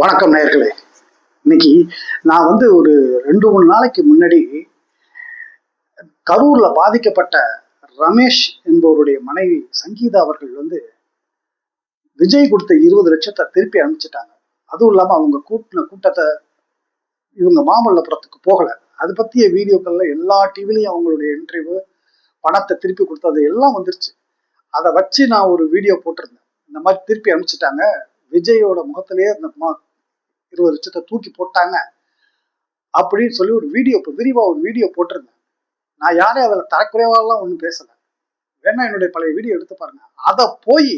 வணக்கம் நேயர்களே. இன்னைக்கு நான் ஒரு 2-3 நாளைக்கு முன்னாடி கரூர்ல பாதிக்கப்பட்ட ரமேஷ் என்பவருடைய மனைவி சங்கீதா அவர்கள் விஜய் கொடுத்த 20 லட்சத்தை திருப்பி அனுப்பிச்சிட்டாங்க. அதுவும் இல்லாம அவங்க கூட்டின கூட்டத்தை இவங்க மாமல்லபுரத்துக்கு போகல. அது பத்திய வீடியோக்கள்ல எல்லா டிவிலையும் அவங்களுடைய இன்டர்வியூ, பணத்தை திருப்பி கொடுத்தது எல்லாம் வந்துருச்சு. அதை வச்சு நான் ஒரு வீடியோ போட்டிருந்தேன். இந்த மாதிரி திருப்பி அனுப்பிச்சிட்டாங்க, விஜயோட முகத்திலேயே அந்த 20 லட்சத்தை தூக்கி போட்டாங்க அப்படின்னு சொல்லி ஒரு வீடியோ, விரிவா ஒரு வீடியோ போட்டிருந்தேன். நான் யாரையும் அதில் தரக்குறைவாலாம் ஒன்றும் பேசல. வேணா என்னுடைய பழைய வீடியோ எடுத்து பாருங்க. அதை போய்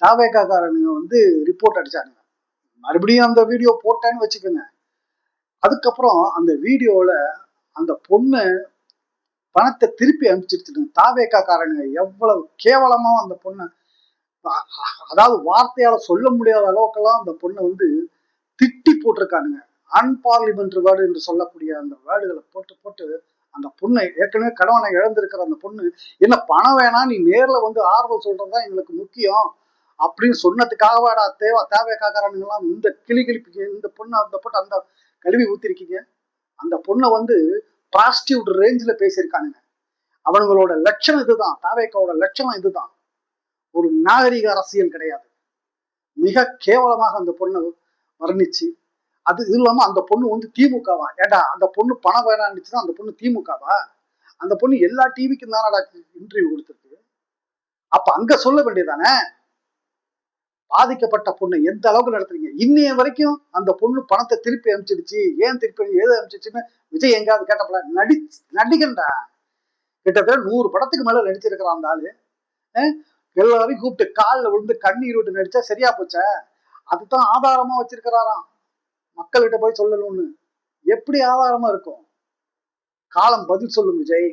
தாவேக்காரனுங்க ரிப்போர்ட் அடிச்சாங்க. மறுபடியும் அந்த வீடியோ போட்டேன்னு வச்சுக்கோங்க. அதுக்கப்புறம் அந்த வீடியோல அந்த பொண்ணு பணத்தை திருப்பி அனுப்பிச்சிருச்சு. தாவேக்காரனுங்க எவ்வளவு கேவலமா அந்த பொண்ணை, அதாவது வார்த்தையால சொல்ல முடியாத அளவுக்கெல்லாம் அந்த பொண்ணை திட்டி போட்டிருக்கானுங்க. அன்பார்லிமெண்ட் வேர்டு என்று சொல்லக்கூடிய அந்த வேர்டுகளை போட்டு போட்டு அந்த பொண்ணை, ஏற்கனவே கணவனை இழந்திருக்கிற அந்த பொண்ணு, என்ன பணம் வேணாம், நீ நேர்ல ஆறுதல் சொல்றதுதான் எங்களுக்கு முக்கியம் அப்படின்னு சொன்னதுக்காகவாடா தேவைக்காரனுங்களாம் இந்த கிளிப்பிக்கு இந்த பொண்ணு அந்த போட்டு அந்த கழுவி ஊத்திருக்கீங்க. அந்த பொண்ணை பிராஸ்டியூட் ரேஞ்சில் பேசியிருக்கானுங்க. அவங்களோட லட்சணம் இதுதான், தாவேக்காவோட லட்சணம் இதுதான். ஒரு நாகரிக அரசியல் கிடையாது. மிக கேவலமாக அந்த பொண்ணை வர்ணிச்சு, அது இது இல்லாம அந்த பொண்ணு திமுகவா? ஏடா, அந்த பொண்ணு பணம் வேணான்னுச்சுன்னா அந்த பொண்ணு திமுகவா? அந்த பொண்ணு எல்லா டிவிக்கும் தானடா இன்டர்வியூ கொடுத்துருக்கு. அப்ப அங்க சொல்ல வேண்டியதானே, பாதிக்கப்பட்ட பொண்ணை எந்த அளவுக்கு நடத்துறீங்க? இன்னைய வரைக்கும் அந்த பொண்ணு பணத்தை திருப்பி அனுப்பிச்சிடுச்சு, ஏன் திருப்பி ஏது அனுப்பிச்சிச்சுன்னு விஜய் எங்காவது கேட்டப்பல? நடிகன்டா, கிட்டத்தட்ட 100 படத்துக்கு மேல நடிச்சிருக்கிறான் அந்த ஆளு. எல்லாரையும் கூப்பிட்டு காலில் விழுந்து கண்ணீர் விட்டு நடிச்சா சரியா போச்சா? அதுதான் ஆதாரமா வச்சிருக்கிறாராம், மக்கள்கிட்ட போய் சொல்லணும்னு. எப்படி ஆதாரமா இருக்கும்? காலம் பதில் சொல்லும் விஜய்.